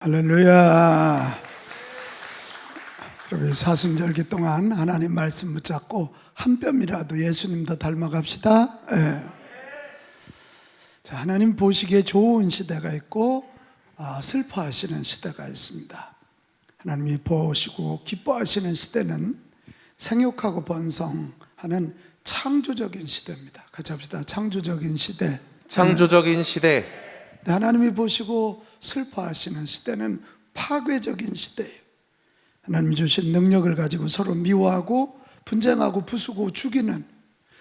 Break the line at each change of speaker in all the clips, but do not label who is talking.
할렐루야. 우리 사순절기 동안 하나님 말씀 붙잡고 한 뼘이라도 예수님도 닮아갑시다. 예. 자, 하나님 보시기에 좋은 시대가 있고 슬퍼하시는 시대가 있습니다. 하나님이 보시고 기뻐하시는 시대는 생육하고 번성하는 창조적인 시대입니다. 같이 합시다. 창조적인 시대.
창조적인 시대.
하나님이 보시고 슬퍼하시는 시대는 파괴적인 시대예요. 하나님이 주신 능력을 가지고 서로 미워하고 분쟁하고 부수고 죽이는,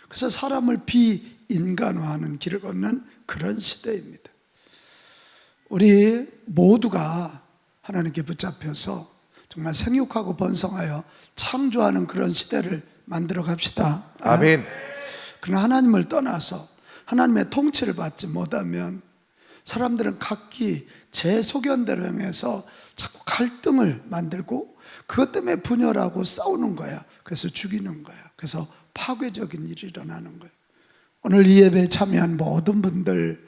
그래서 사람을 비인간화하는 길을 걷는 그런 시대입니다. 우리 모두가 하나님께 붙잡혀서 정말 생육하고 번성하여 창조하는 그런 시대를 만들어 갑시다.
아멘.
그러나 하나님을 떠나서 하나님의 통치를 받지 못하면 사람들은 각기 제 소견대로 행해서 자꾸 갈등을 만들고 그것 때문에 분열하고 싸우는 거야. 그래서 죽이는 거야. 그래서 파괴적인 일이 일어나는 거예요. 오늘 이 예배에 참여한 모든 분들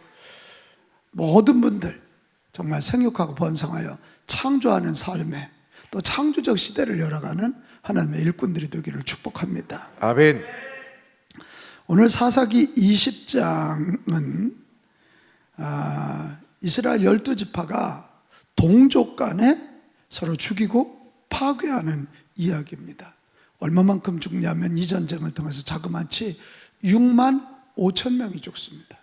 정말 생육하고 번성하여 창조하는 삶에 또 창조적 시대를 열어가는 하나님의 일꾼들이 되기를 축복합니다.
아멘.
오늘 사사기 20장은 이스라엘 12지파가 동족 간에 서로 죽이고 파괴하는 이야기입니다. 얼마만큼 죽냐면 이 전쟁을 통해서 자그마치 6만 5천 명이 죽습니다.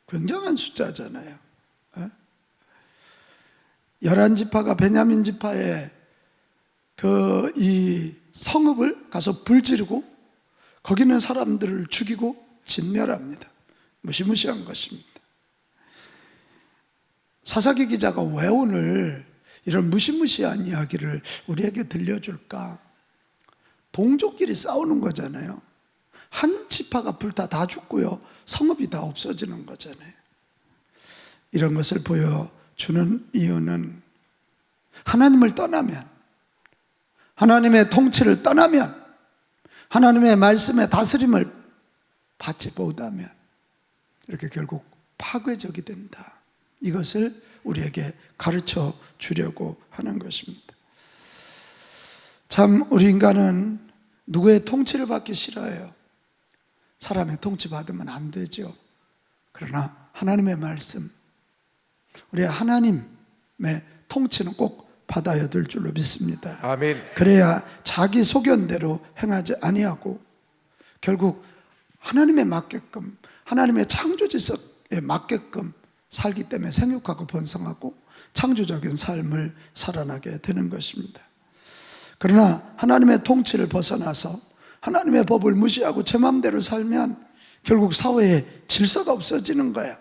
굉장한 숫자잖아요. 11지파가 베냐민 지파의 이 성읍을 가서 불지르고 거기는 사람들을 죽이고 진멸합니다. 무시무시한 것입니다. 사사기 기자가 왜 오늘 이런 무시무시한 이야기를 우리에게 들려줄까? 동족끼리 싸우는 거잖아요. 한 지파가 불타 다 죽고요, 성읍이 다 없어지는 거잖아요. 이런 것을 보여주는 이유는 하나님을 떠나면, 하나님의 통치를 떠나면, 하나님의 말씀의 다스림을 받지 못하면 이렇게 결국 파괴적이 된다. 이것을 우리에게 가르쳐 주려고 하는 것입니다. 참 우리 인간은 누구의 통치를 받기 싫어해요. 사람의 통치 받으면 안 되죠. 그러나 하나님의 말씀, 우리 하나님의 통치는 꼭 받아야 될 줄로 믿습니다.
아멘.
그래야 자기 소견대로 행하지 아니하고 결국 하나님에 맞게끔, 하나님의 창조 질서에 맞게끔 살기 때문에 생육하고 번성하고 창조적인 삶을 살아나게 되는 것입니다. 그러나 하나님의 통치를 벗어나서 하나님의 법을 무시하고 제 마음대로 살면 결국 사회에 질서가 없어지는 거야.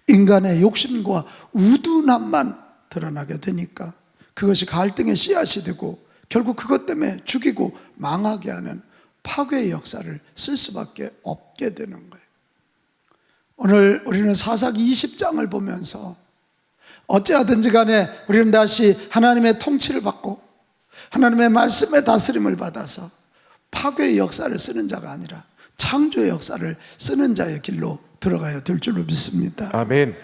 인간의 욕심과 우둔함만 드러나게 되니까 그것이 갈등의 씨앗이 되고 결국 그것 때문에 죽이고 망하게 하는 파괴의 역사를 쓸 수밖에 없게 되는 거예요. 오늘 우리는 사사기 20장을 보면서 어찌하든지 간에 우리는 다시 하나님의 통치를 받고 하나님의 말씀의 다스림을 받아서 파괴의 역사를 쓰는 자가 아니라 창조의 역사를 쓰는 자의 길로 들어가야 될 줄로 믿습니다.
아멘.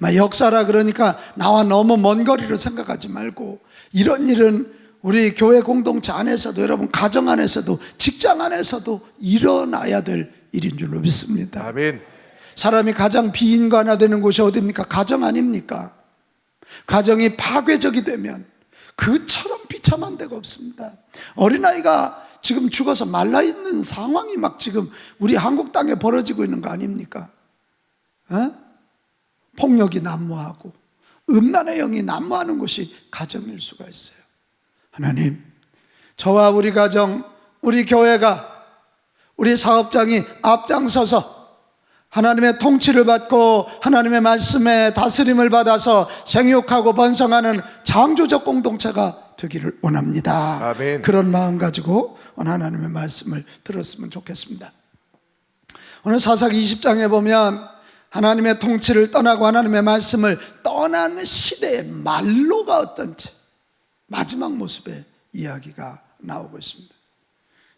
역사라 그러니까 나와 너무 먼 거리로 생각하지 말고 이런 일은 우리 교회 공동체 안에서도, 여러분 가정 안에서도, 직장 안에서도 일어나야 될 일인 줄로 믿습니다.
아멘.
사람이 가장 비인간화되는 곳이 어디입니까? 가정 아닙니까? 가정이 파괴적이 되면 그처럼 비참한 데가 없습니다. 어린아이가 지금 죽어서 말라있는 상황이 막 지금 우리 한국 땅에 벌어지고 있는 거 아닙니까? 폭력이 난무하고 음란의 영이 난무하는 곳이 가정일 수가 있어요. 하나님, 저와 우리 가정, 우리 교회가, 우리 사업장이 앞장서서 하나님의 통치를 받고 하나님의 말씀에 다스림을 받아서 생육하고 번성하는 창조적 공동체가 되기를 원합니다.
아멘.
그런 마음 가지고 오늘 하나님의 말씀을 들었으면 좋겠습니다. 오늘 사사기 20장에 보면 하나님의 통치를 떠나고 하나님의 말씀을 떠나는 시대의 말로가 어떤지 마지막 모습의 이야기가 나오고 있습니다.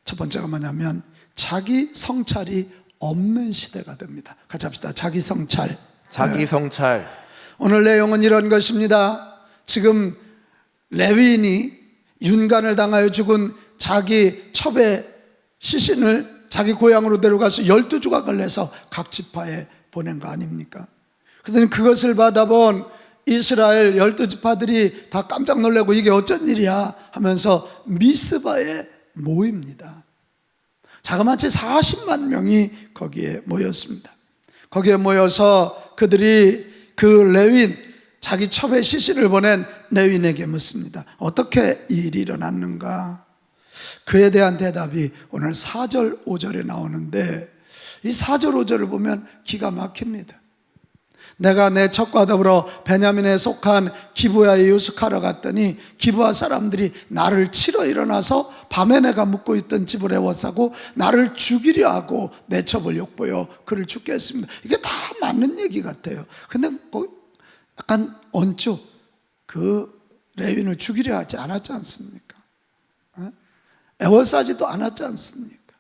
첫 번째가 뭐냐면 자기 성찰이 없는 시대가 됩니다. 같이 합시다. 자기 성찰.
자기 성찰.
오늘 내용은 이런 것입니다. 지금 레위인이 윤간을 당하여 죽은 자기 첩의 시신을 자기 고향으로 데려가서 12조각을 내서 각 지파에 보낸 거 아닙니까? 그랬더니 그것을 받아본 이스라엘 12지파들이 다 깜짝 놀라고 이게 어쩐 일이야 하면서 미스바에 모입니다. 자그마치 40만 명이 거기에 모였습니다. 거기에 모여서 그들이 그 레위인, 자기 첩의 시신을 보낸 레위인에게 묻습니다. 어떻게 이 일이 일어났는가? 그에 대한 대답이 오늘 4절 5절에 나오는데, 이 4절 5절을 보면 기가 막힙니다. 내가 내 첩과 더불어 베냐민에 속한 기브야에 유숙하러 갔더니 기브야 사람들이 나를 치러 일어나서 밤에 내가 묵고 있던 집을 에워싸고 나를 죽이려 하고 내 첩을 욕보여 그를 죽게 했습니다. 이게 다 맞는 얘기 같아요. 근데 약간 얹죠. 그 레위인을 죽이려 하지 않았지 않습니까? 에워싸지도 않았지 않습니까?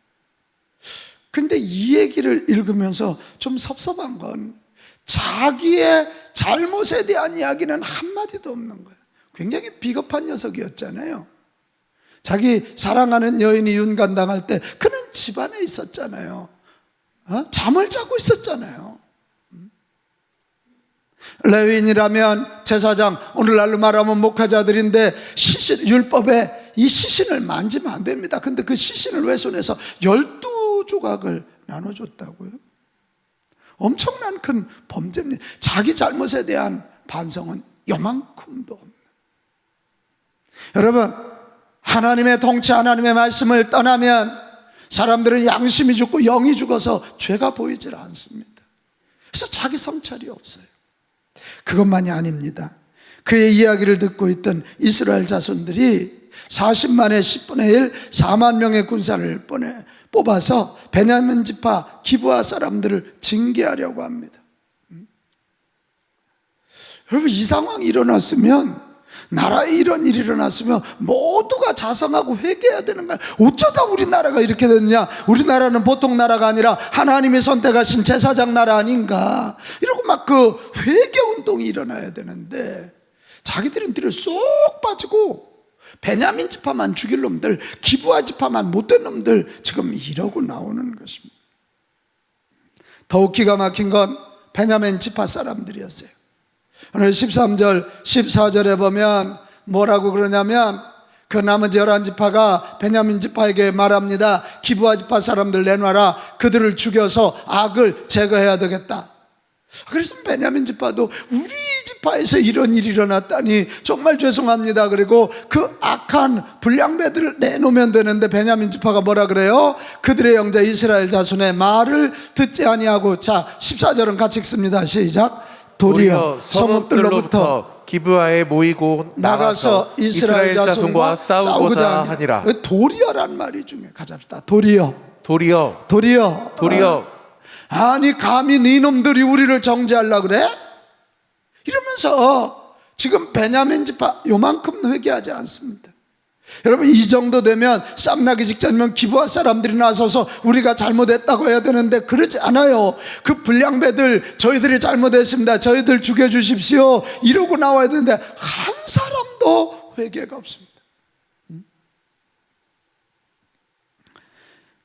근데 이 얘기를 읽으면서 좀 섭섭한 건 자기의 잘못에 대한 이야기는 한마디도 없는 거예요. 굉장히 비겁한 녀석이었잖아요. 자기 사랑하는 여인이 윤간당할 때 그는 집안에 있었잖아요. 잠을 자고 있었잖아요. 레위인이라면 제사장, 오늘날로 말하면 목회자들인데 율법에 이 시신을 만지면 안 됩니다. 근데 그 시신을 훼손해서 12조각을 나눠줬다고요? 엄청난 큰 범죄입니다. 자기 잘못에 대한 반성은 요만큼도 없는. 여러분, 하나님의 통치, 하나님의 말씀을 떠나면 사람들은 양심이 죽고 영이 죽어서 죄가 보이질 않습니다. 그래서 자기 성찰이 없어요. 그것만이 아닙니다. 그의 이야기를 듣고 있던 이스라엘 자손들이 40만의 10분의 1, 4만 명의 군사를 뽑아서 베냐민 지파 기브아 사람들을 징계하려고 합니다. 여러분, 이 상황이 일어났으면, 나라에 이런 일이 일어났으면 모두가 자성하고 회개해야 되는 거야. 어쩌다 우리나라가 이렇게 됐냐? 우리나라는 보통 나라가 아니라 하나님이 선택하신 제사장 나라 아닌가? 이러고 막 그 회개 운동이 일어나야 되는데, 자기들은 뒤로 쏙 빠지고 베냐민 지파만 죽일 놈들, 기브아 지파만 못된 놈들 지금 이러고 나오는 것입니다. 더욱 기가 막힌 건 베냐민 지파 사람들이었어요. 오늘 13절 14절에 보면 뭐라고 그러냐면, 그 나머지 11지파가 베냐민 지파에게 말합니다. 기브아 지파 사람들 내놔라. 그들을 죽여서 악을 제거해야 되겠다. 그래서 베냐민 지파도 우리 지파에서 이런 일이 일어났다니 정말 죄송합니다. 그리고 그 악한 불량배들을 내놓으면 되는데, 베냐민 지파가 뭐라 그래요? 그들의 영자 이스라엘 자손의 말을 듣지 아니하고, 자 14절은 같이 읽습니다. 시작. 도리어 성읍들로부터
기브아에 모이고 나가서 이스라엘 자손과 싸우고자 하니라.
도리어란 말이 중요해요. 같이 합시다. 도리어. 아니 감히 니놈들이 우리를 정죄하려고 그래? 이러면서 지금 베냐민 지파 요만큼 회개하지 않습니다. 여러분, 이 정도 되면 쌈나기 직전이면 기브아 사람들이 나서서 우리가 잘못했다고 해야 되는데 그러지 않아요. 그 불량배들, 저희들이 잘못했습니다, 저희들 죽여주십시오 이러고 나와야 되는데 한 사람도 회개가 없습니다.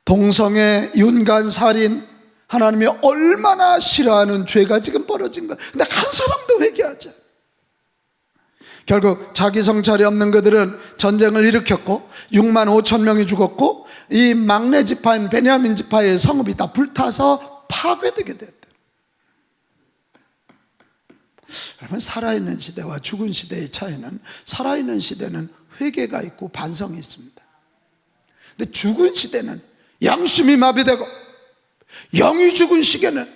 동성애, 윤간, 살인, 하나님이 얼마나 싫어하는 죄가 지금 벌어진 거예요. 근데 한 사람도 회개하지 않아요. 결국 자기 성찰이 없는 그들은 전쟁을 일으켰고 6만 5천 명이 죽었고, 이 막내 지파인 베냐민 지파의 성읍이 다 불타서 파괴되게 됐다. 여러분, 살아있는 시대와 죽은 시대의 차이는, 살아있는 시대는 회개가 있고 반성이 있습니다. 근데 죽은 시대는 양심이 마비되고 영이 죽은 시대는,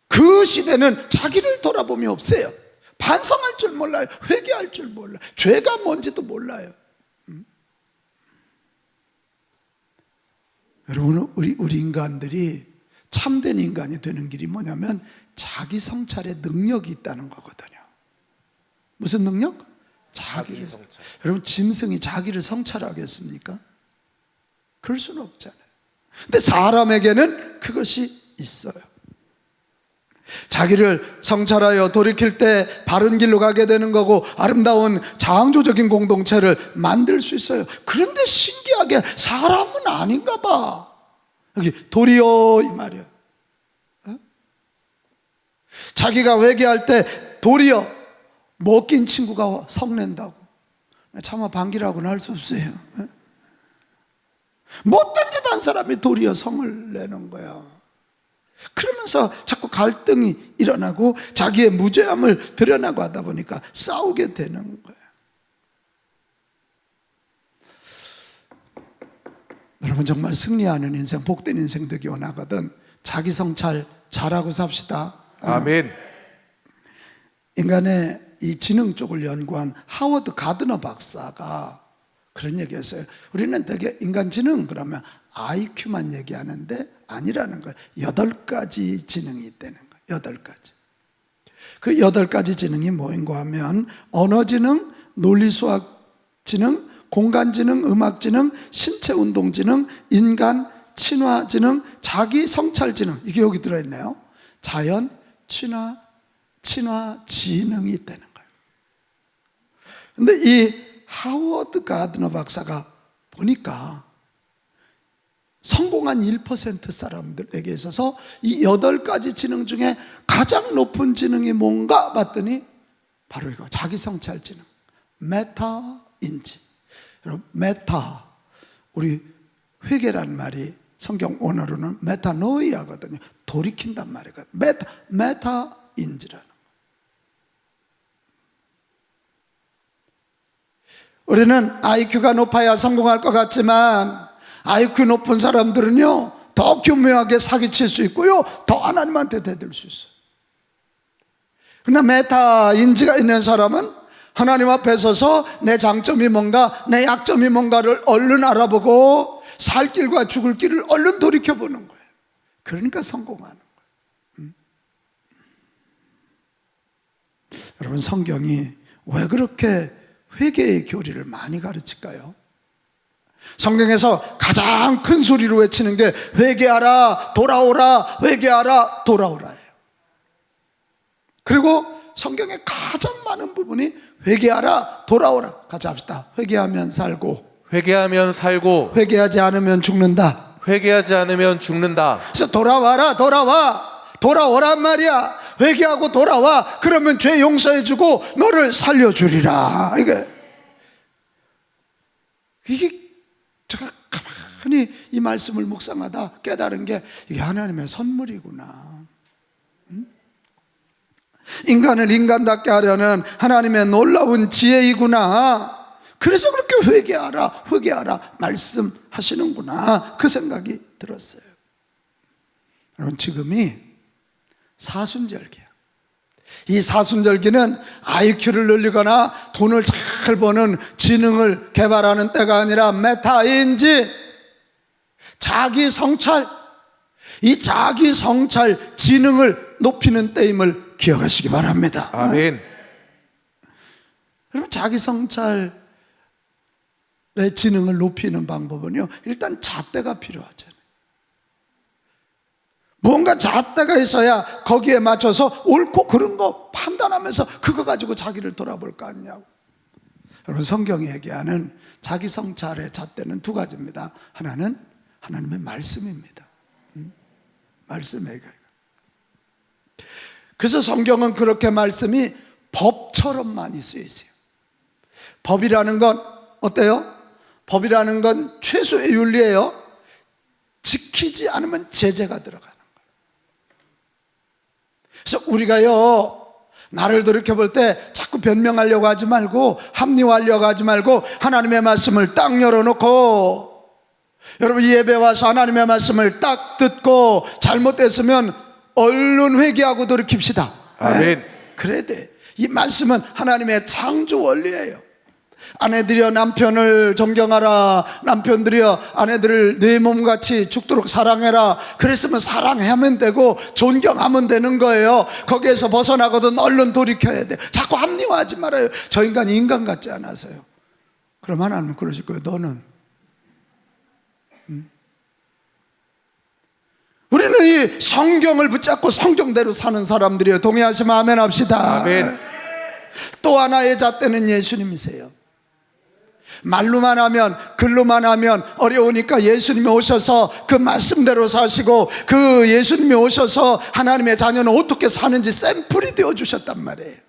그 시대는 자기를 돌아보며 없어요. 반성할 줄 몰라요. 회개할 줄 몰라요. 죄가 뭔지도 몰라요. 여러분, 우리 인간들이 참된 인간이 되는 길이 뭐냐면 자기 성찰에 능력이 있다는 거거든요. 무슨 능력? 자기 성찰. 여러분, 짐승이 자기를 성찰하겠습니까? 그럴 수는 없잖아요. 근데 사람에게는 그것이 있어요. 자기를 성찰하여 돌이킬 때 바른 길로 가게 되는 거고 아름다운 창조적인 공동체를 만들 수 있어요. 그런데 신기하게 사람은 아닌가 봐. 여기 도리어 이 말이야. 자기가 회개할 때 도리어 못 낀 친구가 성낸다고. 차마 반기라고는 할 수 없어요. 못된 짓 한 사람이 도리어 성을 내는 거야. 그러면서 자꾸 갈등이 일어나고 자기의 무죄함을 드러나고 하다 보니까 싸우게 되는 거야. 여러분, 정말 승리하는 인생, 복된 인생 되기 원하거든 자기 성찰 잘하고 삽시다.
아멘.
인간의 이 지능 쪽을 연구한 하워드 가드너 박사가 그런 얘기했어요. 우리는 되게 인간 지능 그러면 IQ만 얘기하는데 아니라는 거예요. 8가지 지능이 있다는 거예요. 8가지. 그 8가지 지능이 뭐인가 하면 언어 지능, 논리 수학 지능, 공간 지능, 음악 지능, 신체 운동 지능, 인간 친화 지능, 자기 성찰 지능. 이게 여기 들어있네요. 자연 친화 지능이 있다는 거예요. 근데 이 하워드 가드너 박사가 보니까 성공한 1% 사람들에게 있어서 이 8가지 지능 중에 가장 높은 지능이 뭔가 봤더니 바로 이거 자기 성찰 지능, 메타인지. 여러분, 메타, 우리 회개란 말이 성경 원어로는 메타노이아거든요. 돌이킨단 말이거든요. 메타인지라는. 우리는 IQ가 높아야 성공할 것 같지만 IQ 높은 사람들은요 더 교묘하게 사기칠 수 있고요 더 하나님한테 대들 수 있어요. 그러나 메타인지가 있는 사람은 하나님 앞에 서서 내 장점이 뭔가 내 약점이 뭔가를 얼른 알아보고 살 길과 죽을 길을 얼른 돌이켜보는 거예요. 그러니까 성공하는 거예요. 여러분, 성경이 왜 그렇게 회개의 교리를 많이 가르칠까요? 성경에서 가장 큰 소리로 외치는 게 회개하라 돌아오라 회개하라 돌아오라예요. 그리고 성경의 가장 많은 부분이 회개하라 돌아오라. 같이 합시다. 회개하면 살고 회개하지 않으면 죽는다. 그래서 돌아오란 말이야. 회개하고 돌아와. 그러면 죄 용서해주고 너를 살려주리라. 이게 제가 가만히 이 말씀을 묵상하다 깨달은 게 이게 하나님의 선물이구나. 인간을 인간답게 하려는 하나님의 놀라운 지혜이구나. 그래서 그렇게 회개하라 말씀하시는구나. 그 생각이 들었어요. 여러분, 지금이 사순절기야. 이 사순절기는 IQ를 늘리거나 돈을 잘 버는 지능을 개발하는 때가 아니라 메타인지, 자기 성찰, 이 자기 성찰 지능을 높이는 때임을 기억하시기 바랍니다.
아멘.
여러분, 자기 성찰의 지능을 높이는 방법은요 일단 잣대가 필요하잖아요. 뭔가 잣대가 있어야 거기에 맞춰서 옳고 그른 거 판단하면서 그거 가지고 자기를 돌아볼 거 아니냐고. 여러분, 성경이 얘기하는 자기 성찰의 잣대는 2가지입니다. 하나는 하나님의 말씀입니다. 말씀이에요. 그래서 성경은 그렇게 말씀이 법처럼 많이 쓰여 있어요. 법이라는 건 어때요? 법이라는 건 최소의 윤리예요. 지키지 않으면 제재가 들어가는 거예요. 그래서 우리가요 나를 돌이켜볼 때 자꾸 변명하려고 하지 말고 합리화하려고 하지 말고 하나님의 말씀을 딱 열어놓고, 여러분, 이 예배 와서 하나님의 말씀을 딱 듣고 잘못됐으면 얼른 회개하고 돌이킵시다.
아멘.
네? 그래야 돼. 이 말씀은 하나님의 창조 원리예요. 아내들이여 남편을 존경하라. 남편들이여 아내들을 내 몸같이 죽도록 사랑해라. 그랬으면 사랑하면 되고 존경하면 되는 거예요. 거기에서 벗어나거든 얼른 돌이켜야 돼. 자꾸 합리화하지 말아요. 저 인간이 인간 같지 않아서요. 그럼 하나님은 그러실 거예요. 너는 우리는 이 성경을 붙잡고 성경대로 사는 사람들이에요. 동의하시면 아멘 합시다.
아멘.
또 하나의 잣대는 예수님이세요. 말로만 하면, 글로만 하면 어려우니까 예수님이 오셔서 그 말씀대로 사시고, 그 예수님이 오셔서 하나님의 자녀는 어떻게 사는지 샘플이 되어 주셨단 말이에요.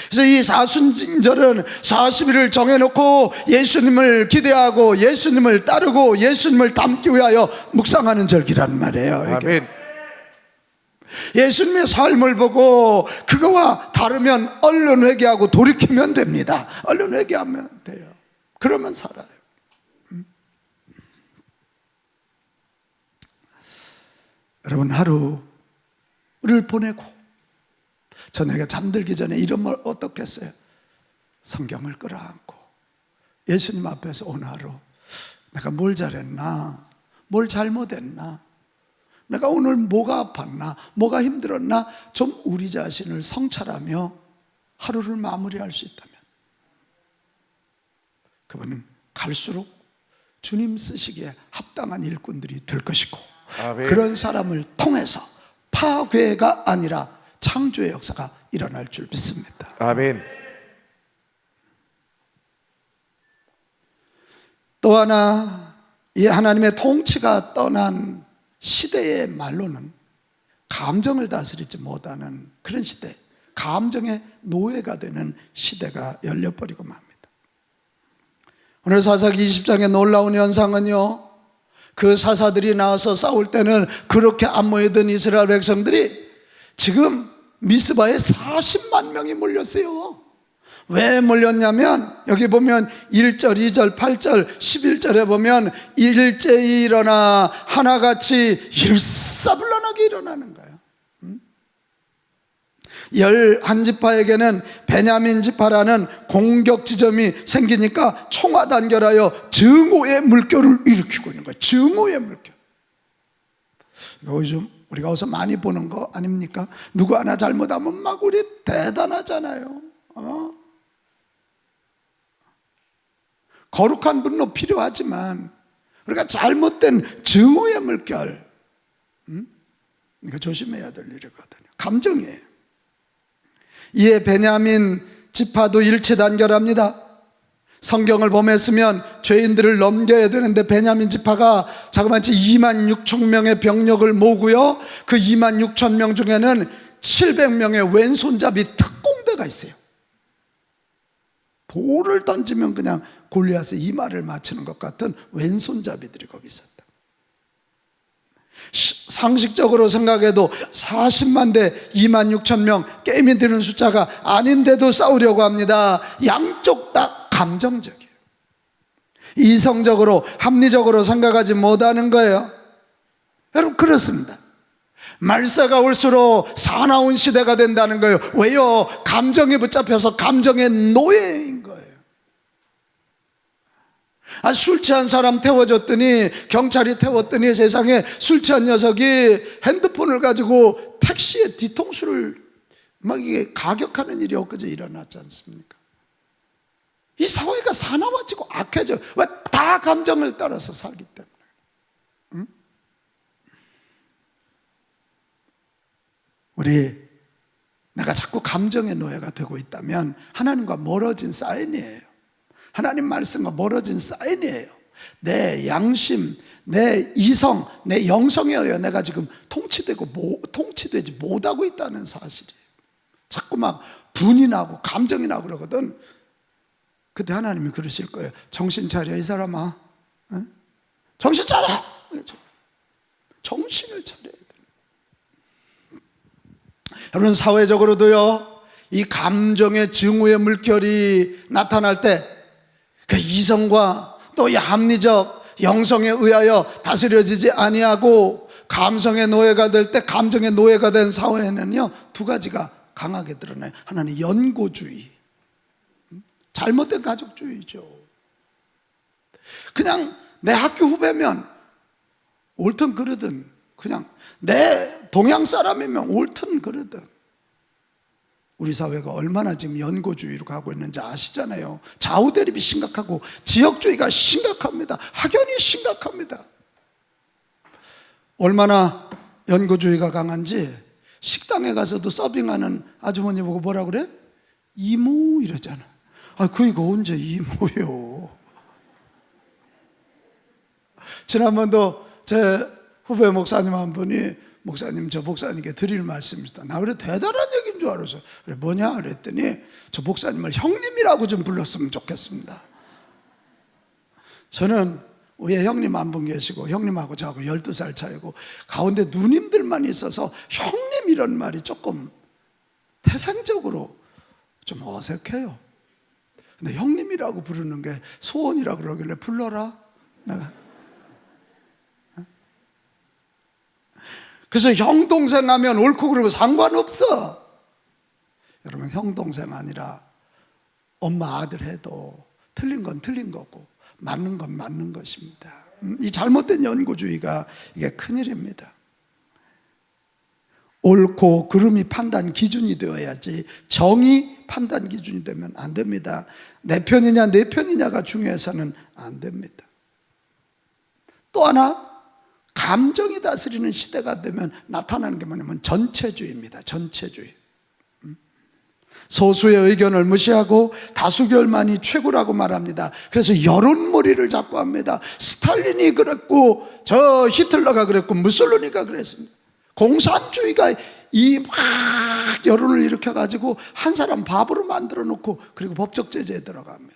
그래서 이 사순절은 40일을 정해놓고 예수님을 기대하고 예수님을 따르고 예수님을 닮기 위하여 묵상하는 절기란 말이에요. 이게.
아멘.
예수님의 삶을 보고 그거와 다르면 얼른 회개하고 돌이키면 됩니다. 얼른 회개하면 돼요. 그러면 살아요. 여러분, 하루를 보내고 저녁에 잠들기 전에 이런 말 어떻게 했어요? 성경을 끌어안고 예수님 앞에서 오늘 하루 내가 뭘 잘했나? 뭘 잘못했나? 내가 오늘 뭐가 아팠나? 뭐가 힘들었나? 좀 우리 자신을 성찰하며 하루를 마무리할 수 있다면 그분은 갈수록 주님 쓰시기에 합당한 일꾼들이 될 것이고,
아멘.
그런 사람을 통해서 파괴가 아니라 창조의 역사가 일어날 줄 믿습니다.
아멘.
또 하나, 이 하나님의 통치가 떠난 시대의 말로는 감정을 다스리지 못하는 그런 시대, 감정의 노예가 되는 시대가 열려버리고 맙니다. 오늘 사사기 20장의 놀라운 현상은요, 그 사사들이 나와서 싸울 때는 그렇게 안 모이던 이스라엘 백성들이 지금 미스바에 40만 명이 몰렸어요. 왜 몰렸냐면 여기 보면 1절, 2절, 8절, 11절에 보면 일제히 일어나 하나같이 일사불란하게 일어나는 거예요. 11지파에게는 베냐민 지파라는 공격 지점이 생기니까 총화단결하여 증오의 물결을 일으키고 있는 거예요. 증오의 물결. 이거 요즘 우리가 어서 많이 보는 거 아닙니까? 누구 하나 잘못하면 막 우리 대단하잖아요. 거룩한 분노 필요하지만 우리가 잘못된 증오의 물결, 이거 조심해야 될 일이거든요. 감정이에요. 이에 베냐민 지파도 일체단결합니다. 성경을 보면쓰면 죄인들을 넘겨야 되는데 베냐민 지파가 자그마치 2만 6천 명의 병력을 모으고요, 그 2만 6천 명 중에는 700명의 왼손잡이 특공대가 있어요. 돌을 던지면 그냥 골리앗의 이마를 맞추는 것 같은 왼손잡이들이 거기 있었다. 상식적으로 생각해도 40만 대 2만 6천 명, 게임이 드는 숫자가 아닌데도 싸우려고 합니다. 양쪽 다 감정적이에요. 이성적으로 합리적으로 생각하지 못하는 거예요. 여러분, 그렇습니다. 말세가 올수록 사나운 시대가 된다는 거예요. 왜요? 감정에 붙잡혀서 감정의 노예인 거예요. 술 취한 사람 태워줬더니, 경찰이 태웠더니 세상에 술 취한 녀석이 핸드폰을 가지고 택시의 뒤통수를 막 이게 가격하는 일이 엊그제 일어났지 않습니까? 이 사회가 사나워지고 악해져요. 왜? 다 감정을 따라서 살기 때문에. 응? 내가 자꾸 감정의 노예가 되고 있다면 하나님과 멀어진 사인이에요. 하나님 말씀과 멀어진 사인이에요. 내 양심, 내 이성, 내 영성에 의해 내가 지금 통치되지 못하고 있다는 사실이에요. 자꾸 막 분이 나고 감정이 나고 그러거든. 그때 하나님이 그러실 거예요. 정신 차려, 이 사람아. 응? 정신 차려! 정신을 차려야 돼요. 여러분, 사회적으로도요, 이 감정의 증오의 물결이 나타날 때 그 이성과 또 이 합리적 영성에 의하여 다스려지지 아니하고 감성의 노예가 될 때, 감정의 노예가 된 사회에는요, 두 가지가 강하게 드러나요. 하나는 연고주의, 잘못된 가족주의죠. 그냥 내 학교 후배면 옳든 그르든, 그냥 내 동양 사람이면 옳든 그르든, 우리 사회가 얼마나 지금 연고주의로 가고 있는지 아시잖아요. 좌우 대립이 심각하고 지역주의가 심각합니다. 학연이 심각합니다. 얼마나 연고주의가 강한지 식당에 가서도 서빙하는 아주머니 보고 뭐라 그래? 이모 이러잖아. 아, 그이가 언제 이모요? 지난번도 제 후배 목사님 한 분이 목사님, 저 목사님께 드릴 말씀입니다. 나 그래 대단한 얘기인 줄 알아서 그래 뭐냐 그랬더니 저 목사님을 형님이라고 좀 불렀으면 좋겠습니다. 저는 위에 형님 한 분 계시고 형님하고 저하고 12살 차이고 가운데 누님들만 있어서 형님 이런 말이 조금 태생적으로 좀 어색해요. 근데 형님이라고 부르는 게 소원이라고 그러길래 불러라 내가. 그래서 형 동생 하면 옳고 그르고 상관없어. 여러분, 형 동생 아니라 엄마 아들 해도 틀린 건 틀린 거고 맞는 건 맞는 것입니다. 이 잘못된 연고주의가 이게 큰일입니다. 옳고 그름이 판단 기준이 되어야지 정의 판단 기준이 되면 안 됩니다. 내 편이냐 내 편이냐가 중요해서는 안 됩니다. 또 하나, 감정이 다스리는 시대가 되면 나타나는 게 뭐냐면 전체주의입니다. 전체주의. 소수의 의견을 무시하고 다수결만이 최고라고 말합니다. 그래서 여론몰이를 자꾸 합니다. 스탈린이 그랬고 저 히틀러가 그랬고 무솔리니가 그랬습니다. 공산주의가 이 막 여론을 일으켜가지고 한 사람 바보로 만들어 놓고 그리고 법적 제재에 들어갑니다.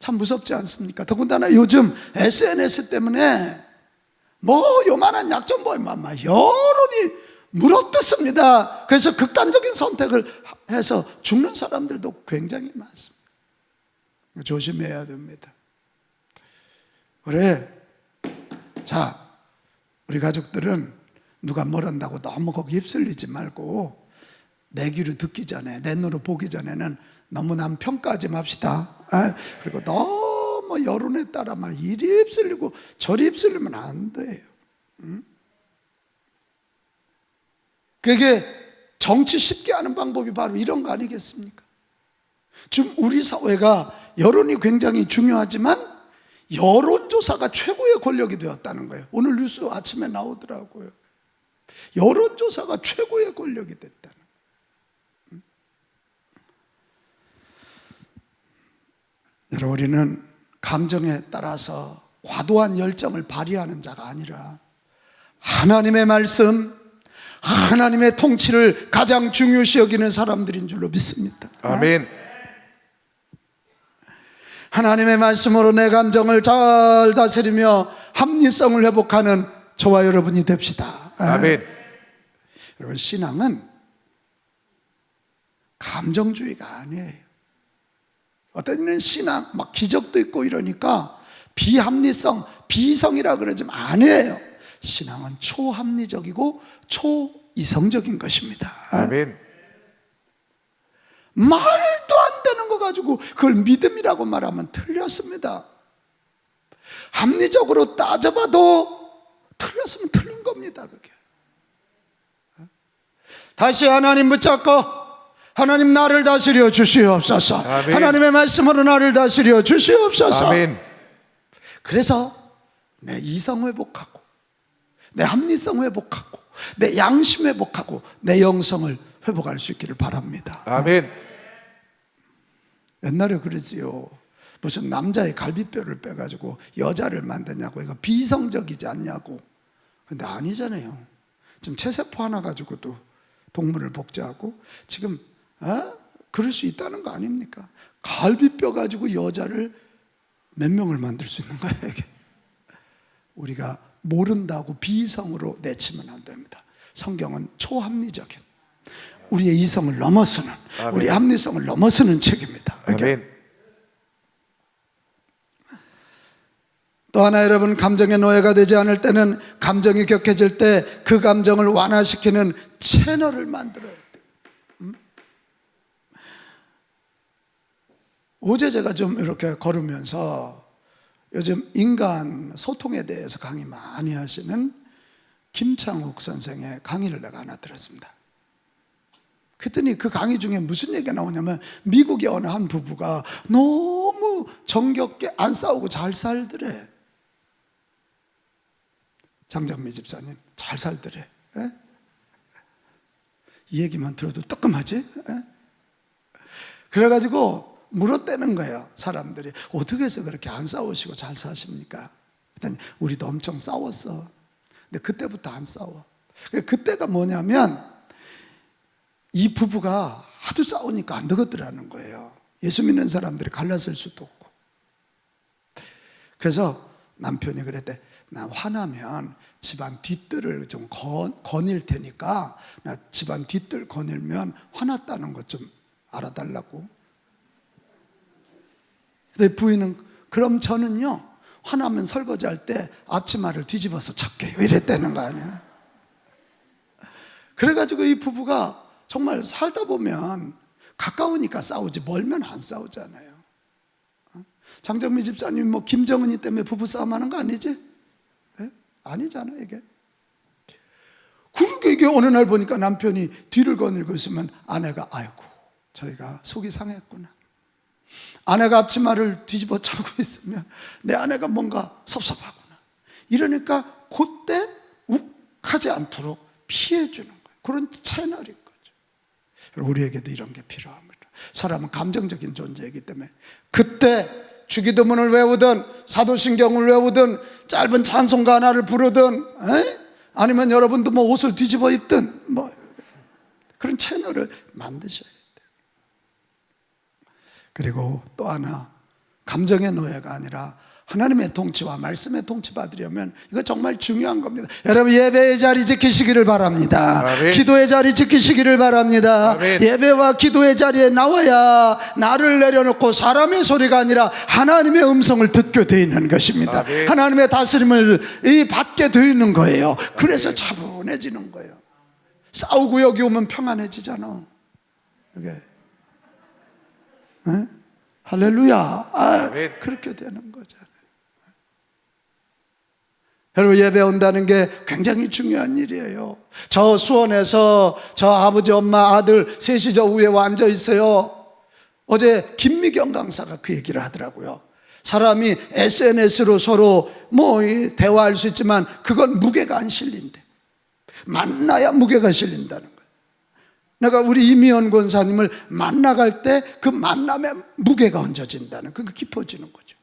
참 무섭지 않습니까? 더군다나 요즘 SNS 때문에 뭐 요만한 약점보이만 막 여론이 물어뜯습니다. 그래서 극단적인 선택을 해서 죽는 사람들도 굉장히 많습니다. 조심해야 됩니다. 그래, 자, 우리 가족들은 누가 뭘 한다고 너무 거기 휩쓸리지 말고 내 귀로 듣기 전에, 내 눈으로 보기 전에는 너무 남 평가하지 맙시다. 그리고 너무 여론에 따라 막 이리 휩쓸리고 저리 휩쓸리면 안 돼요. 그게 정치 쉽게 하는 방법이 바로 이런 거 아니겠습니까? 지금 우리 사회가 여론이 굉장히 중요하지만 여론조사가 최고의 권력이 되었다는 거예요. 오늘 뉴스 아침에 나오더라고요. 여론조사가 최고의 권력이 됐다는 거예요. 여러분, 우리는 감정에 따라서 과도한 열정을 발휘하는 자가 아니라 하나님의 말씀, 하나님의 통치를 가장 중요시 여기는 사람들인 줄로 믿습니다.
아멘.
하나님의 말씀으로 내 감정을 잘 다스리며 합리성을 회복하는 저와 여러분이 됩시다.
아멘.
여러분, 신앙은 감정주의가 아니에요. 어떤 이는 신앙 막 기적도 있고 이러니까 비합리성, 비성이라 그러지만 아니에요. 신앙은 초합리적이고 초이성적인 것입니다.
아멘.
말도 안 되는 거 가지고 그걸 믿음이라고 말하면 틀렸습니다. 합리적으로 따져봐도 틀렸으면 틀린 겁니다. 그게. 다시 하나님 붙잡고 하나님 나를 다스려 주시옵소서.
아멘.
하나님의 말씀으로 나를 다스려 주시옵소서.
아멘.
그래서 내 이성 회복하고 내 합리성 회복하고 내 양심 회복하고 내 영성을 회복할 수 있기를 바랍니다.
아멘.
옛날에 그러지요. 무슨 남자의 갈비뼈를 빼가지고 여자를 만드냐고, 이거 비성적이지 않냐고. 근데 아니잖아요. 지금 체세포 하나 가지고도 동물을 복제하고 지금 그럴 수 있다는 거 아닙니까? 갈비뼈 가지고 여자를 몇 명을 만들 수 있는 거예요, 이게. 우리가 모른다고 비성으로 내치면 안 됩니다. 성경은 초합리적인, 우리의 이성을 넘어서는,
아멘.
우리의 합리성을 넘어서는 책입니다.
아멘.
또 하나, 여러분, 감정의 노예가 되지 않을 때는 감정이 격해질 때 그 감정을 완화시키는 채널을 만들어야 돼요. 어제 제가 좀 이렇게 걸으면서 요즘 인간 소통에 대해서 강의 많이 하시는 김창욱 선생의 강의를 내가 하나 들었습니다. 그랬더니 그 강의 중에 무슨 얘기가 나오냐면 미국의 어느 한 부부가 너무 정겹게 안 싸우고 잘 살더래. 장정미 집사님 잘 살더래. 예? 이 얘기만 들어도 뜨끔하지? 예? 그래가지고 물어대는 거예요. 사람들이 어떻게 해서 그렇게 안 싸우시고 잘 사십니까? 그랬더니 우리도 엄청 싸웠어. 근데 그때부터 안 싸워. 그때가 뭐냐면 이 부부가 하도 싸우니까 안 되겠더라는 거예요. 예수 믿는 사람들이 갈라설 수도 없고. 그래서 남편이 그랬대. 나 화나면 집안 뒤뜰을 좀 거닐 테니까 나 집안 뒤뜰 거닐면 화났다는 것 좀 알아달라고. 근데 부인은 그럼 저는요 화나면 설거지할 때 앞치마를 뒤집어서 쳤게요 이랬다는 거 아니에요. 그래가지고 이 부부가 정말 살다 보면 가까우니까 싸우지 멀면 안 싸우잖아요. 장정미 집사님이 뭐 김정은이 때문에 부부싸움 하는 거 아니지? 네? 아니잖아요 이게. 그러니까 이게 어느 날 보니까 남편이 뒤를 거닐고 있으면 아내가 아이고 저희가 속이 상했구나. 아내가 앞치마를 뒤집어 차고 있으면 내 아내가 뭔가 섭섭하구나. 이러니까 그때 욱하지 않도록 피해주는 거예요. 그런 채널인 거죠. 우리에게도 이런 게 필요합니다. 사람은 감정적인 존재이기 때문에 그때 주기도문을 외우든 사도신경을 외우든 짧은 찬송가 하나를 부르든 아니면 여러분도 뭐 옷을 뒤집어 입든 뭐 그런 채널을 만드셔야 돼요. 그리고 또 하나 감정의 노예가 아니라 하나님의 통치와 말씀의 통치 받으려면 이거 정말 중요한 겁니다. 여러분 예배의 자리 지키시기를 바랍니다.
아멘.
기도의 자리 지키시기를 바랍니다.
아멘.
예배와 기도의 자리에 나와야 나를 내려놓고 사람의 소리가 아니라 하나님의 음성을 듣게 되어 있는 것입니다.
아멘.
하나님의 다스림을 받게 되어 있는 거예요. 그래서 차분해지는 거예요. 싸우고 여기 오면 평안해지잖아. 이게 할렐루야.
아멘.
그렇게 되는 거잖아요. 여러분 예배 온다는 게 굉장히 중요한 일이에요. 저 수원에서 저 아버지 엄마 아들 셋이 저 위에 앉아 있어요. 어제 김미경 강사가 그 얘기를 하더라고요. 사람이 SNS로 서로 뭐 대화할 수 있지만 그건 무게가 안 실린대. 만나야 무게가 실린다는 거예요. 내가 우리 이미연 권사님을 만나갈 때 그 만남에 무게가 얹어진다는 그게 깊어지는 거죠.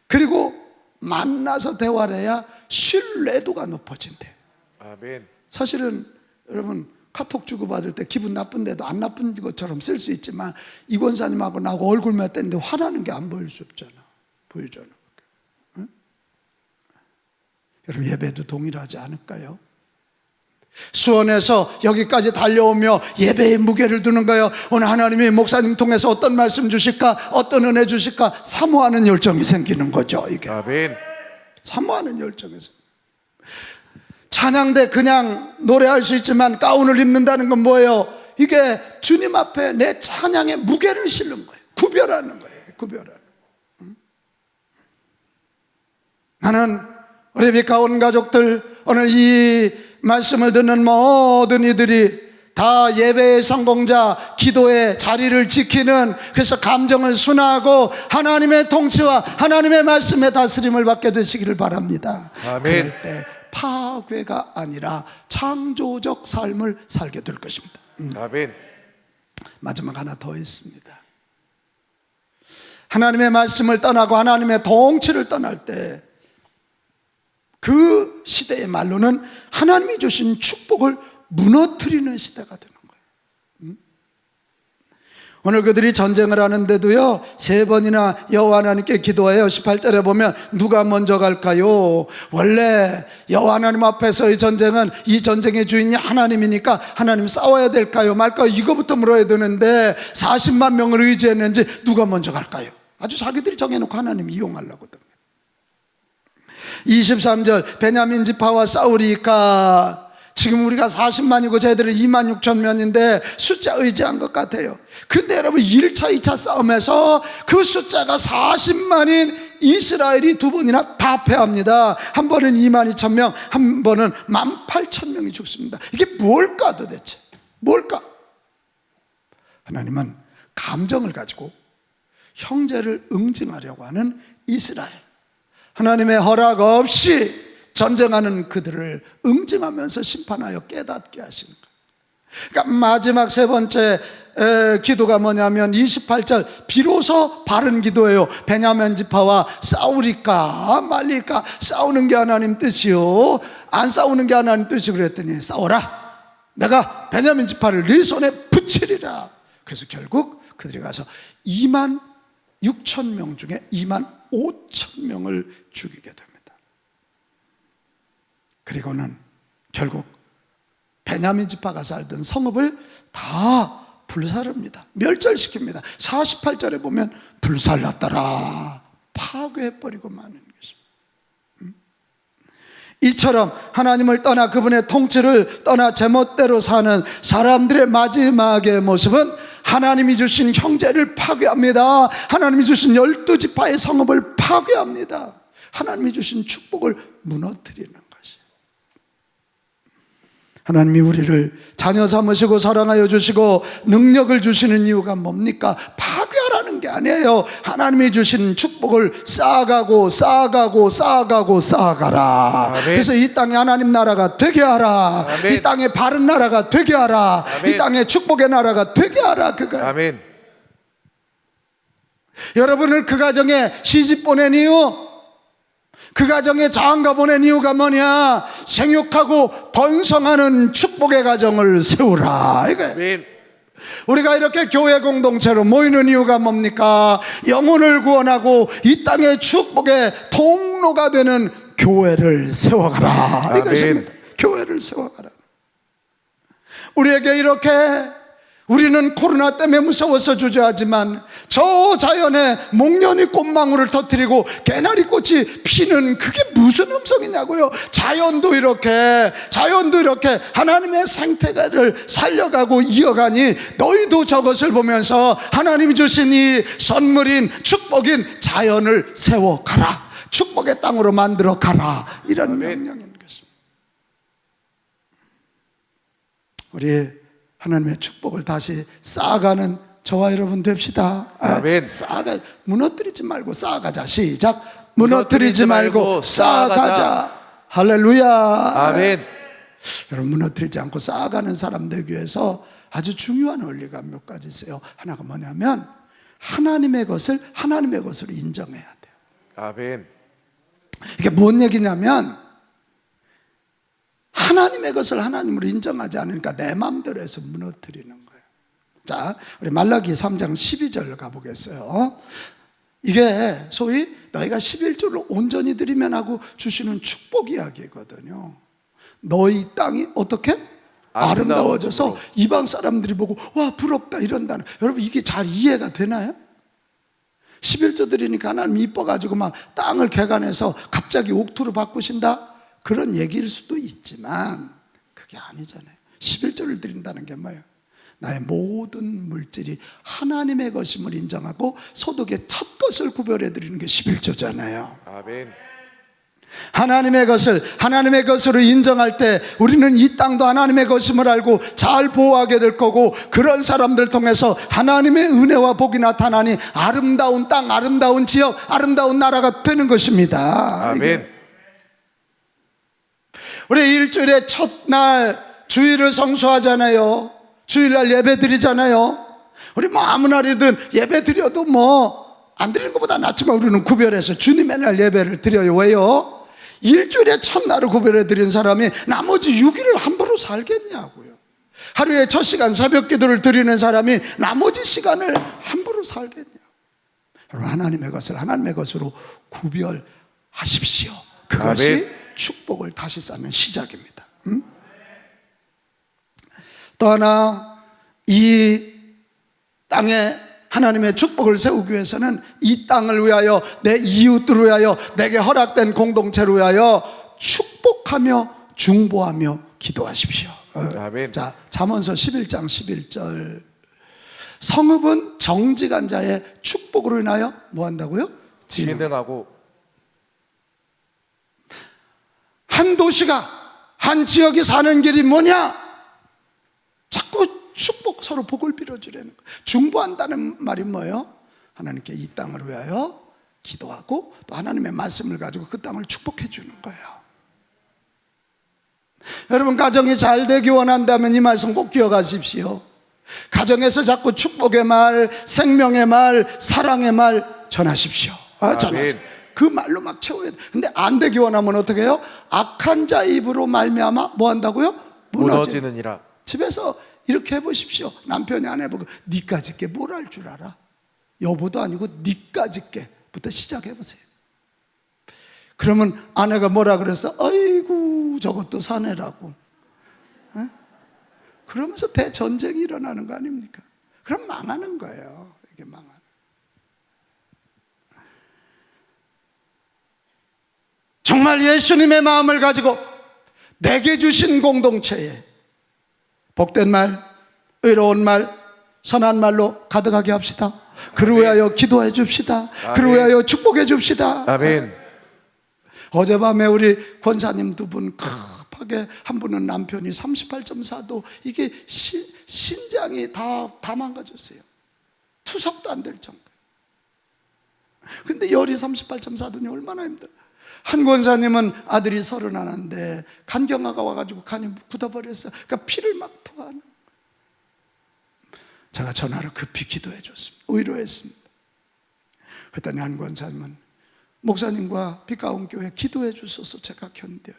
그리고 만나서 대화를 해야 신뢰도가 높아진대요.
아멘.
사실은 여러분 카톡 주고받을 때 기분 나쁜데도 안 나쁜 것처럼 쓸 수 있지만 이 권사님하고 나하고 얼굴 맞대는데 화나는 게 안 보일 수 없잖아. 보이잖아. 응? 여러분 예배도 동일하지 않을까요? 수원에서 여기까지 달려오며 예배의 무게를 두는 거예요. 오늘 하나님이 목사님 통해서 어떤 말씀 주실까, 어떤 은혜 주실까 사모하는 열정이 생기는 거죠. 이게
아멘.
사모하는 열정에서 찬양대 그냥 노래할 수 있지만 가운을 입는다는 건 뭐예요? 이게 주님 앞에 내 찬양의 무게를 실는 거예요. 구별하는 거예요. 구별하는. 나는 우리 비카온 가족들 오늘 이 말씀을 듣는 모든 이들이 다 예배의 성공자, 기도의 자리를 지키는, 그래서 감정을 순화하고 하나님의 통치와 하나님의 말씀의 다스림을 받게 되시기를 바랍니다.
아멘.
그럴 때 파괴가 아니라 창조적 삶을 살게 될 것입니다.
아멘.
마지막 하나 더 있습니다. 하나님의 말씀을 떠나고 하나님의 통치를 떠날 때 그 시대의 말로는 하나님이 주신 축복을 무너뜨리는 시대가 되는 거예요. 오늘 그들이 전쟁을 하는데도요 3번이나 여호와 하나님께 기도해요. 18절에 보면 누가 먼저 갈까요? 원래 여호와 하나님 앞에서의 전쟁은 이 전쟁의 주인이 하나님이니까 하나님 싸워야 될까요 말까요 이거부터 물어야 되는데 40만 명을 의지했는지 누가 먼저 갈까요? 아주 자기들이 정해놓고 하나님 이용하려고 합니다. 23절 베냐민 지파와 싸우리까 지금 우리가 40만이고 쟤들은 2만 6천 명인데 숫자 의지한 것 같아요. 그런데 여러분 1차 2차 싸움에서 그 숫자가 40만인 이스라엘이 2번이나 다 패합니다. 한 번은 2만 2천 명, 한 번은 1만 8천 명이 죽습니다. 이게 뭘까 도대체? 뭘까? 하나님은 감정을 가지고 형제를 응징하려고 하는 이스라엘, 하나님의 허락 없이 전쟁하는 그들을 응징하면서 심판하여 깨닫게 하시는 거예요. 그러니까 마지막 세 번째 기도가 뭐냐면 28절, 비로소 바른 기도예요. 베냐민 지파와 싸우리까 말릴까. 싸우는 게 하나님 뜻이요, 안 싸우는 게 하나님 뜻이. 그랬더니 싸워라, 내가 베냐민 지파를 네 손에 붙이리라. 그래서 결국 그들이 가서 2만 6천 명 중에 2만 5천 명을 죽이게 됩니다. 그리고는 결국 베냐민 지파가 살던 성읍을 다 불사릅니다. 멸절시킵니다. 48절에 보면 불살랐더라, 파괴해버리고 마는 것입니다. 이처럼 하나님을 떠나 그분의 통치를 떠나 제멋대로 사는 사람들의 마지막의 모습은 하나님이 주신 형제를 파괴합니다. 하나님이 주신 12지파의 성읍을 파괴합니다. 하나님이 주신 축복을 무너뜨리는 것이에요. 하나님이 우리를 자녀 삼으시고 사랑하여 주시고 능력을 주시는 이유가 뭡니까? 파괴하라는 게 아니에요. 하나님이 주신 축복을 쌓아가고 쌓아가고 쌓아가고 쌓아가라.
아멘.
그래서 이 땅에 하나님 나라가 되게 하라.
아멘.
이 땅에 바른 나라가 되게 하라.
아멘.
이 땅에 축복의 나라가 되게 하라. 그거예요.
아멘.
여러분을 그 가정에 시집 보낸 이유, 그 가정에 장가 보낸 이유가 뭐냐? 생육하고 번성하는 축복의 가정을 세우라, 이거예요.
아멘.
우리가 이렇게 교회 공동체로 모이는 이유가 뭡니까? 영혼을 구원하고 이 땅의 축복의 통로가 되는 교회를 세워가라,
아멘.
이것입니다. 교회를 세워가라. 우리에게 이렇게, 우리는 코로나 때문에 무서워서 주저하지만 저 자연에 목련이 꽃망울을 터뜨리고 개나리꽃이 피는 그게 무슨 음성이냐고요. 자연도 이렇게 하나님의 생태계를 살려가고 이어가니 너희도 저것을 보면서 하나님이 주신 이 선물인 축복인 자연을 세워가라, 축복의 땅으로 만들어 가라, 이런 명령인 것입니다. 우리 하나님의 축복을 다시 쌓아가는 저와 여러분 됩시다.
아멘.
무너뜨리지 말고 쌓아가자. 시작. 무너뜨리지 말고 쌓아가자. 할렐루야.
아멘.
여러분, 무너뜨리지 않고 쌓아가는 사람 되기 위해서 아주 중요한 원리가 몇 가지 있어요. 하나가 뭐냐면 하나님의 것을 하나님의 것으로 인정해야 돼요.
아멘.
이게 뭔 얘기냐면 하나님의 것을 하나님으로 인정하지 않으니까 내 마음대로 해서 무너뜨리는 거예요. 자, 우리 말라기 3장 12절 가보겠어요. 이게 소위 너희가 11조를 온전히 드리면 하고 주시는 축복 이야기거든요. 너희 땅이 어떻게? 아름다워져서 이방 사람들이 보고 와 부럽다 이런다는. 여러분, 이게 잘 이해가 되나요? 11조 드리니까 하나님 이뻐가지고 막 땅을 개간해서 갑자기 옥토로 바꾸신다? 그런 얘기일 수도 있지만 그게 아니잖아요. 11조를 드린다는 게 뭐예요? 나의 모든 물질이 하나님의 것임을 인정하고 소득의 첫 것을 구별해 드리는 게 11조잖아요.
아멘.
하나님의 것을 하나님의 것으로 인정할 때 우리는 이 땅도 하나님의 것임을 알고 잘 보호하게 될 거고, 그런 사람들 통해서 하나님의 은혜와 복이 나타나니 아름다운 땅, 아름다운 지역, 아름다운 나라가 되는 것입니다.
아멘.
우리 일주일의 첫날 주일을 성수하잖아요. 주일날 예배 드리잖아요. 우리 뭐 아무 날이든 예배 드려도 뭐 안 드리는 것보다 낫지만 우리는 구별해서 주님의 날 예배를 드려요. 왜요? 일주일의 첫날을 구별해 드린 사람이 나머지 6일을 함부로 살겠냐고요. 하루에 첫 시간 새벽 기도를 드리는 사람이 나머지 시간을 함부로 살겠냐. 여러분, 하나님의 것을 하나님의 것으로 구별하십시오. 그것이
아멘.
축복을 다시 쌓는 시작입니다. 또 하나, 이 땅에 하나님의 축복을 세우기 위해서는 이 땅을 위하여, 내 이웃들을 위하여, 내게 허락된 공동체를 위하여 축복하며 중보하며 기도하십시오.
아멘.
자, 잠언서 11장 11절. 성읍은 정직한 자의 축복으로 인하여 뭐 한다고요?
진흥하고.
한 도시가, 한 지역이 사는 길이 뭐냐? 자꾸 축복, 서로 복을 빌어주려는 거예요. 중보한다는 말이 뭐예요? 하나님께 이 땅을 위하여 기도하고 또 하나님의 말씀을 가지고 그 땅을 축복해 주는 거예요. 여러분, 가정이 잘 되기 원한다면 이 말씀 꼭 기억하십시오. 가정에서 자꾸 축복의 말, 생명의 말, 사랑의 말 전하십시오. 전하십시오. 그 말로 막 채워야 돼. 근데 안 되기 원하면 어떻게 해요? 악한 자 입으로 말미암아 뭐 한다고요?
무너지느니라.
집에서 이렇게 해보십시오. 남편이 안 해보고 니까짓게 뭘 할 줄 알아? 여보도 아니고 니까짓게부터 시작해보세요. 그러면 아내가 뭐라 그랬어? 아이고 저것도 사내라고. 에? 그러면서 대전쟁이 일어나는 거 아닙니까? 그럼 망하는 거예요. 이게 망하는. 정말 예수님의 마음을 가지고 내게 주신 공동체에 복된 말, 의로운 말, 선한 말로 가득하게 합시다. 그를 위하여 기도해 줍시다. 그를 위하여 축복해 줍시다.
아멘.
어젯밤에 우리 권사님 두 분 급하게, 한 분은 남편이 38.4도 이게 신장이 다 망가졌어요. 투석도 안 될 정도. 근데 열이 38.4도니 얼마나 힘들어. 한 권사님은 아들이 31인데 간경화가 와가지고 간이 굳어버렸어. 그러니까 피를 막 토하는. 제가 전화로 급히 기도해 줬습니다. 위로했습니다. 그랬더니 한 권사님은 목사님과 비가온 교회 기도해 주셔서 제가 견뎌요.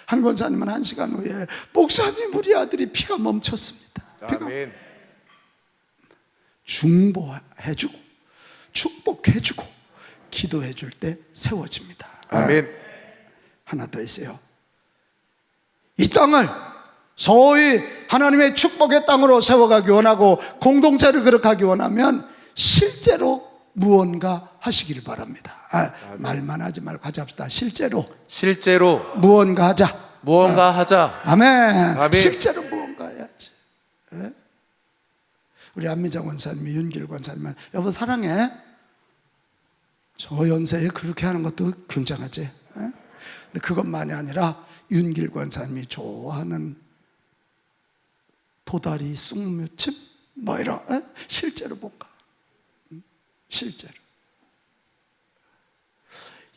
한 권사님은 1시간 후에 목사님 우리 아들이 피가 멈췄습니다.
아멘.
중보해주고 축복해주고 기도해줄 때 세워집니다.
아멘.
하나 더 있어요. 이 땅을 소위 하나님의 축복의 땅으로 세워가기 원하고 공동체를 그렇게 하기 원하면 실제로 무언가 하시길 바랍니다. 말만 하지 말고 같이 합시다. 실제로 무언가 하자. 아멘. 실제로 무언가 해야지. 예? 우리 안미정 권사님이 윤길 권사님은 여보 사랑해. 저 연세에 그렇게 하는 것도 굉장하지. 예? 근데 그것만이 아니라 윤길 권사님이 좋아하는 도다리 쑥무침 뭐 이런 실제로 뭔가 실제로.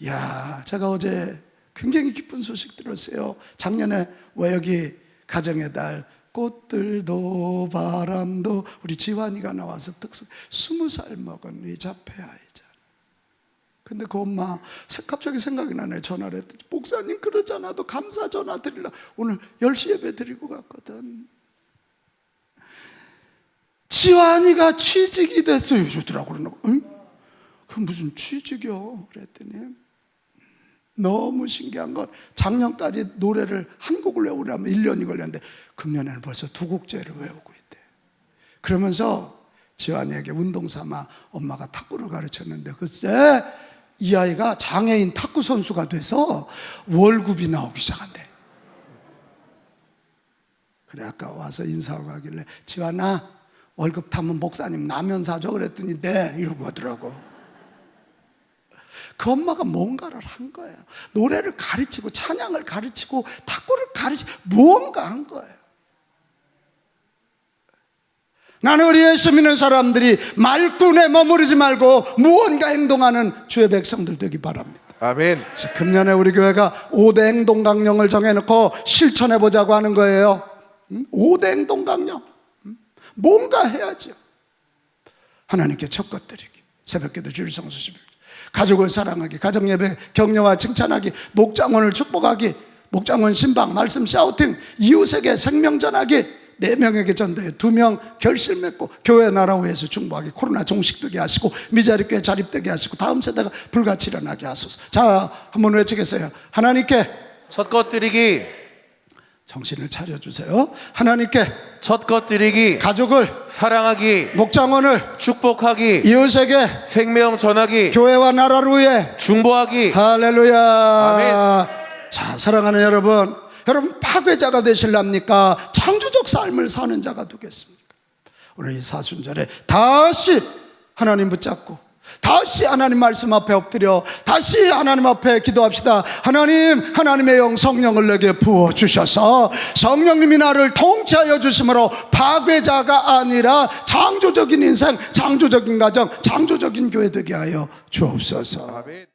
야, 제가 어제 굉장히 기쁜 소식 들었어요. 작년에 왜 여기 가정의 달 꽃들도 바람도 우리 지환이가 나와서 특수 20살 먹은 이 자폐아이잖아. 근데 그 엄마 갑자기 생각이 나네. 전화를 했더니 목사님 그러잖아도 감사 전화 드리려 오늘 10시 예배 드리고 갔거든. 지환이가 취직이 됐어요 주더라고. 응? 그 무슨 취직이요? 그랬더니 너무 신기한 건 작년까지 노래를 한 곡을 외우려면 1년이 걸렸는데 금년에는 벌써 2곡째를 외우고 있대. 그러면서 지환이에게 운동 삼아 엄마가 탁구를 가르쳤는데 글쎄 이 아이가 장애인 탁구 선수가 돼서 월급이 나오기 시작한대. 그래 아까 와서 인사하고 가길래 지환아 월급 타면 목사님 라면 사줘 그랬더니 네 이러고 하더라고. 그 엄마가 뭔가를 한 거예요. 노래를 가르치고 찬양을 가르치고 탁구를 가르치고 무언가 한 거예요. 나는 우리 예수 믿는 사람들이 말꾼에 머무르지 말고 무언가 행동하는 주의 백성들 되기 바랍니다.
아멘.
금년에 우리 교회가 5대 행동 강령을 정해놓고 실천해 보자고 하는 거예요. 5대 행동 강령. 뭔가 해야죠. 하나님께 첫것 드리기, 새벽기도 주일 성수 11, 가족을 사랑하기, 가정예배 격려와 칭찬하기, 목장원을 축복하기, 목장원 신방 말씀 샤우팅, 이웃에게 생명 전하기, 4명에게 전도해 2명 결실 맺고 교회 나라 위해서 중보하기, 코로나 종식되게 하시고 미자립교회 자립되게 하시고 다음 세대가 불같이 일어나게 하소서. 자, 한번 외치겠어요. 하나님께
첫것 드리기.
정신을 차려주세요. 하나님께
첫것 드리기.
가족을
사랑하기.
목장원을
축복하기.
이웃에게
생명 전하기.
교회와 나라를 위해
중보하기.
할렐루야.
아멘.
자, 사랑하는 여러분, 파괴자가 되실랍니까? 창조적 삶을 사는 자가 되겠습니까? 오늘 이 사순절에 다시 하나님 붙잡고 다시 하나님 말씀 앞에 엎드려 다시 하나님 앞에 기도합시다. 하나님, 하나님의 영 성령을 내게 부어주셔서 성령님이 나를 통치하여 주심으로 파괴자가 아니라 창조적인 인생, 창조적인 가정, 창조적인 교회 되게 하여 주옵소서.
아멘.